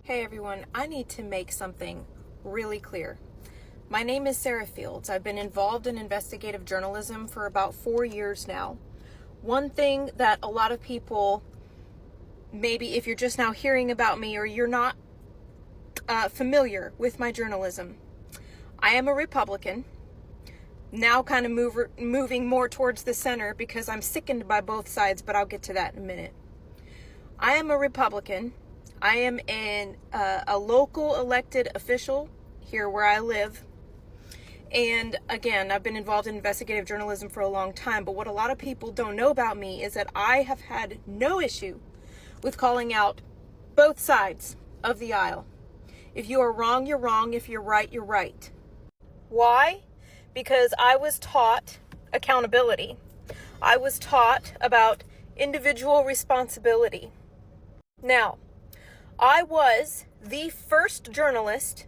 Hey everyone, I need to make something really clear. My name is Sarah Fields. I've been involved in investigative journalism for about 4 years now. One thing that a lot of people, maybe if you're just now hearing about me or you're not familiar with my journalism, I am a Republican, now kind of moving more towards the center because I'm sickened by both sides, but I'll get to that in a minute. I am a Republican. I am a local elected official here where I live. And again, I've been involved in investigative journalism for a long time. But what a lot of people don't know about me is that I have had no issue with calling out both sides of the aisle. If you are wrong, you're wrong. If you're right, you're right. Why? Because I was taught accountability. I was taught about individual responsibility. Now, I was the first journalist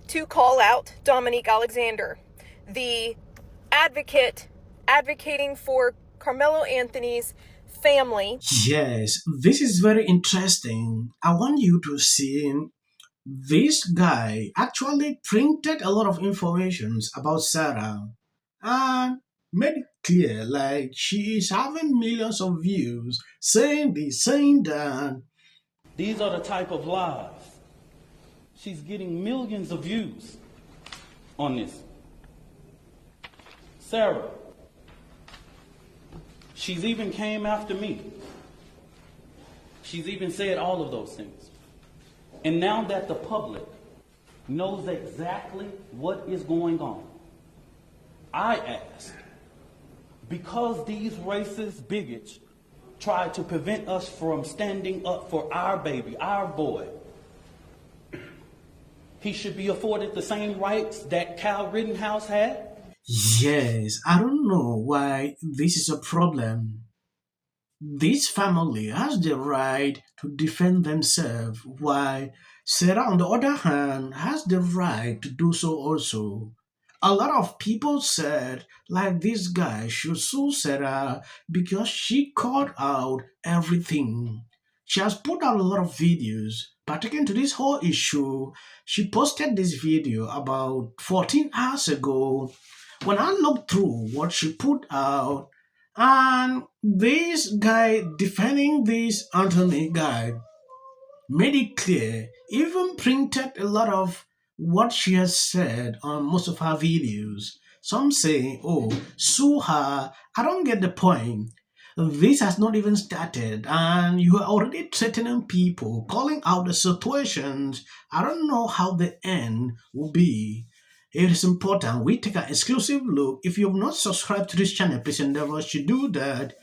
to call out Dominique Alexander, the advocating for Karmelo Anthony's family. Yes, this is very interesting. I want you to see this guy actually printed a lot of information about Sarah and made it clear like she is having millions of views saying this, saying that. These are the type of lies. She's getting millions of views on this. Sarah, she's even came after me. She's even said all of those things. And now that the public knows exactly what is going on, I ask, because these racist bigots try to prevent us from standing up for our baby, our boy, he should be afforded the same rights that Kyle Rittenhouse had? Yes, I don't know why this is a problem. This family has the right to defend themselves, while Sarah, on the other hand, has the right to do so also. A lot of people said, like, this guy should sue Sarah because she called out everything. She has put out a lot of videos pertaining to this whole issue. She posted this video about 14 hours ago. When I looked through what she put out, and this guy defending this Anthony guy made it clear, even printed a lot of what she has said on most of her videos. Some say, oh, sue her. I don't get the point. This has not even started, and you are already threatening people, calling out the situations. I don't know how the end will be. It is important we take an exclusive look. If you have not subscribed to this channel, please endeavor to do that.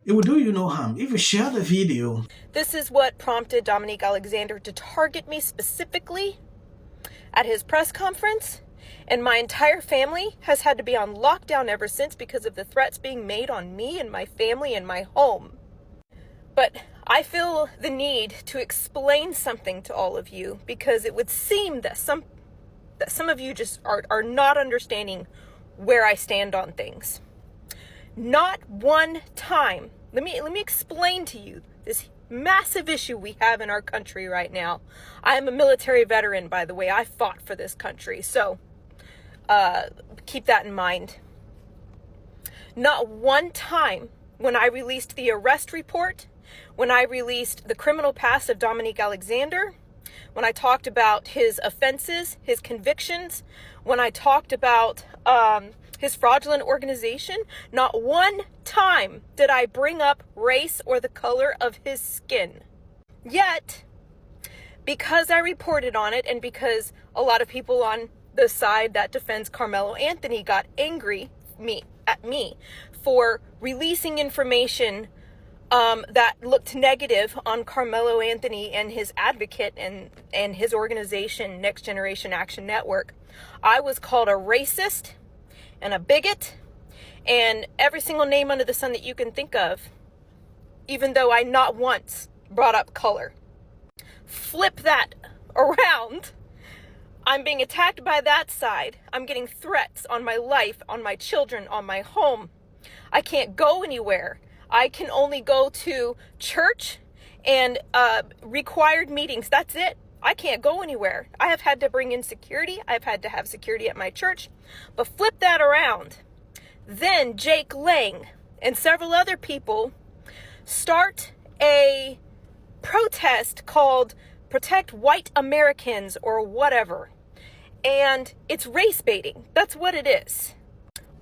It will do you no harm if you share the video. This is what prompted Dominique Alexander to target me specifically at his press conference. And my entire family has had to be on lockdown ever since because of the threats being made on me and my family and my home. But I feel the need to explain something to all of you because it would seem that some of you just are not understanding where I stand on things. Not one time. Let me explain to you this massive issue we have in our country right now. I am a military veteran, by the way. I fought for this country. So keep that in mind. Not one time when I released the arrest report, when I released the criminal past of Dominique Alexander, when I talked about his offenses, his convictions, when I talked about his fraudulent organization, not one time did I bring up race or the color of his skin. Yet, because I reported on it and because a lot of people on the side that defends Karmelo Anthony got angry at me for releasing information that looked negative on Karmelo Anthony and his advocate and his organization, Next Generation Action Network, I was called a racist and a bigot and every single name under the sun that you can think of, even though I not once brought up color. Flip that around. I'm being attacked by that side. I'm getting threats on my life, on my children, on my home. I can't go anywhere. I can only go to church and required meetings. That's it. I can't go anywhere. I have had to bring in security. I've had to have security at my church. But flip that around. Then Jake Lang and several other people start a protest called Protect White Americans or whatever. And it's race baiting. That's what it is.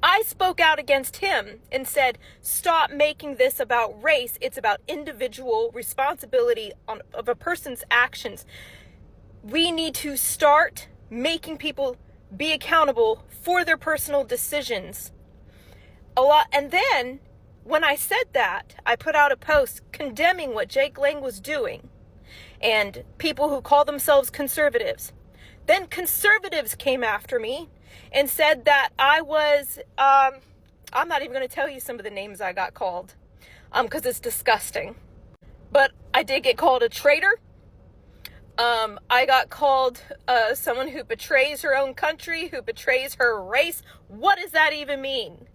I spoke out against him and said, stop making this about race. It's about individual responsibility of a person's actions. We need to start making people be accountable for their personal decisions. And then when I said that, I put out a post condemning what Jake Lang was doing and people who call themselves conservatives. Then conservatives came after me and said that I was, I'm not even going to tell you some of the names I got called, because it's disgusting. But I did get called a traitor. I got called someone who betrays her own country, who betrays her race. What does that even mean?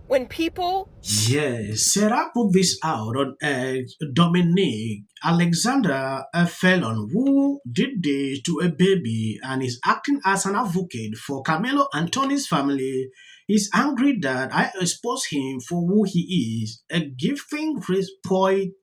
When people... Yes, Sarah put this out on Dominic Alexander, a felon who did this to a baby and is acting as an advocate for Karmelo Anthony's family. He's angry that I expose him for who he is, a gifting race point.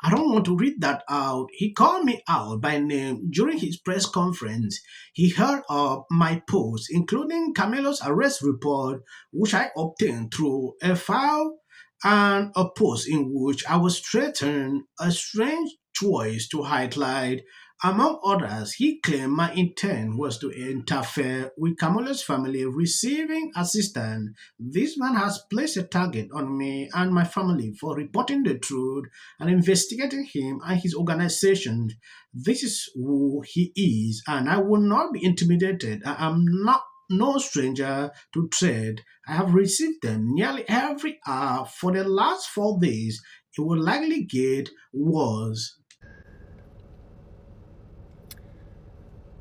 I don't want to read that out. He called me out by name during his press conference. He heard of my posts, including Carmelo's arrest report, which I obtained through a file and a post in which I was threatened a strange choice to highlight. Among others, he claimed my intent was to interfere with Carmelo's family receiving assistance. This man has placed a target on me and my family for reporting the truth and investigating him and his organization. This is who he is, and I will not be intimidated. I am not no stranger to trade. I have received them nearly every hour for the last 4 days. It will likely get worse.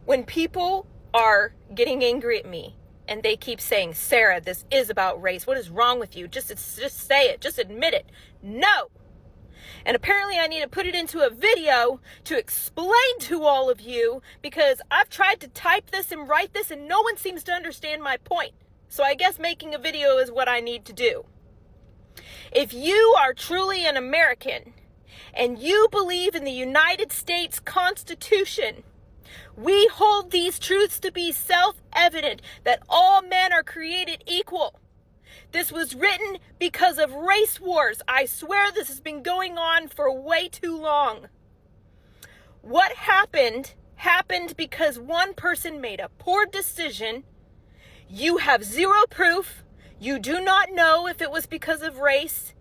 When people are getting angry at me and they keep saying, Sarah, this is about race. What is wrong with you? Just say it. Just admit it. No. And apparently I need to put it into a video to explain to all of you, because I've tried to type this and write this and no one seems to understand my point. So I guess making a video is what I need to do. If you are truly an American and you believe in the United States Constitution, we hold these truths to be self-evident, that all men are created equal. This was written because of race wars. I swear this has been going on for way too long. What happened because one person made a poor decision. You have zero proof. You do not know if it was because of race.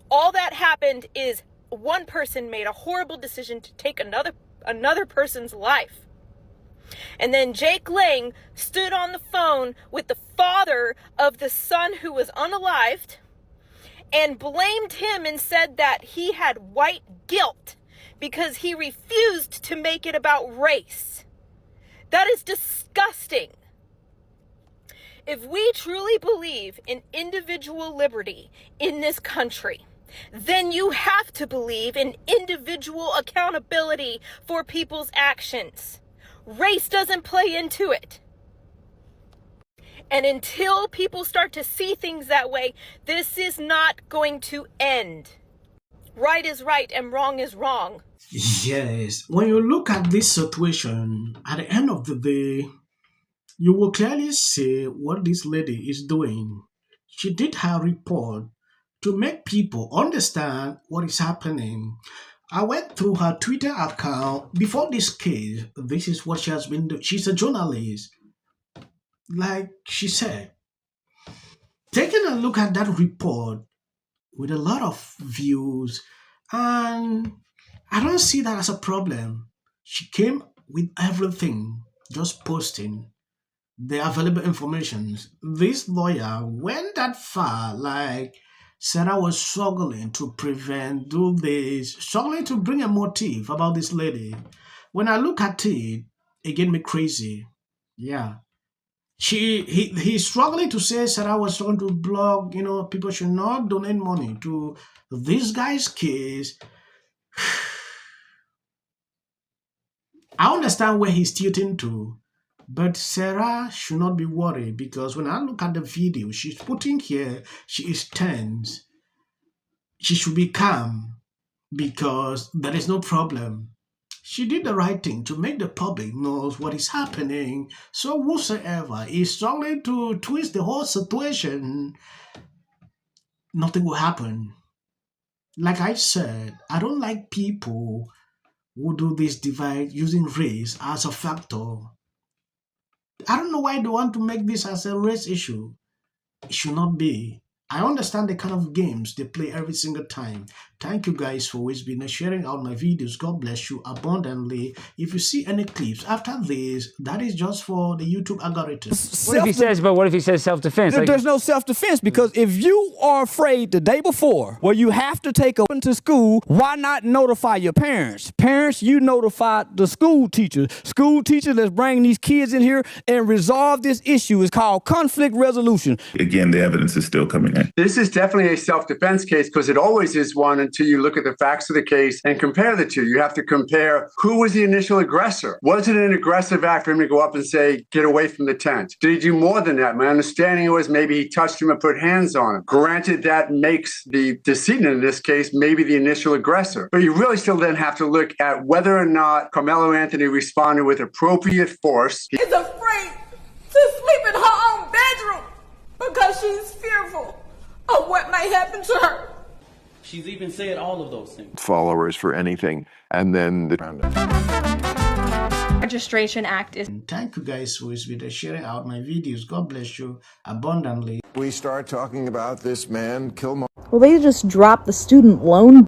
All that happened is one person made a horrible decision to take another person's life. And then Jake Lang stood on the phone with the father of the son who was unalived and blamed him and said that he had white guilt because he refused to make it about race. That is disgusting. If we truly believe in individual liberty in this country, then you have to believe in individual accountability for people's actions. Race doesn't play into it. And until people start to see things that way, this is not going to end. Right is right and wrong is wrong. Yes, when you look at this situation, at the end of the day, you will clearly see what this lady is doing. She did her report to make people understand what is happening. I went through her Twitter account before this case. This is what she has been doing. She's a journalist. Like she said, taking a look at that report with a lot of views, and I don't see that as a problem. She came with everything, just posting the available information. This lawyer went that far, like Sarah was struggling to prevent, do this, struggling to bring a motive about this lady. When I look at it, it get me crazy. Yeah. He's struggling to say Sarah was trying to blog, people should not donate money to this guy's case. I understand where he's tilting to, but Sarah should not be worried, because when I look at the video she's putting here, she is tense. She should be calm because there is no problem. She did the right thing to make the public knows what is happening. So whosoever is struggling to twist the whole situation, nothing will happen. Like I said, I don't like people who do this divide using race as a factor. I don't know why they want to make this as a race issue. It should not be. I understand the kind of games they play every single time. Thank you guys for always been sharing out my videos. God bless you abundantly. If you see any clips after this, that is just for the YouTube algorithm. What if he says self-defense? There's no self-defense, because if you are afraid the day before, where you have to take up into school, why not notify your parents? Parents, you notify the school teacher. School teacher, let's bring these kids in here and resolve this issue. It's called conflict resolution. Again, the evidence is still coming in. This is definitely a self-defense case, because it always is one until you look at the facts of the case and compare the two. You have to compare who was the initial aggressor. Was it an aggressive act for him to go up and say, get away from the tent? Did he do more than that? My understanding was maybe he touched him and put hands on him. Granted, that makes the decedent in this case maybe the initial aggressor. But you really still then have to look at whether or not Karmelo Anthony responded with appropriate force. Is afraid to sleep in her own bedroom because she's fearful of what may happen to her. She's even said all of those things. Followers for anything, and then the Registration Act is. Thank you guys for always been sharing out my videos. God bless you abundantly. we start talking about this man, Well, they just dropped the student loan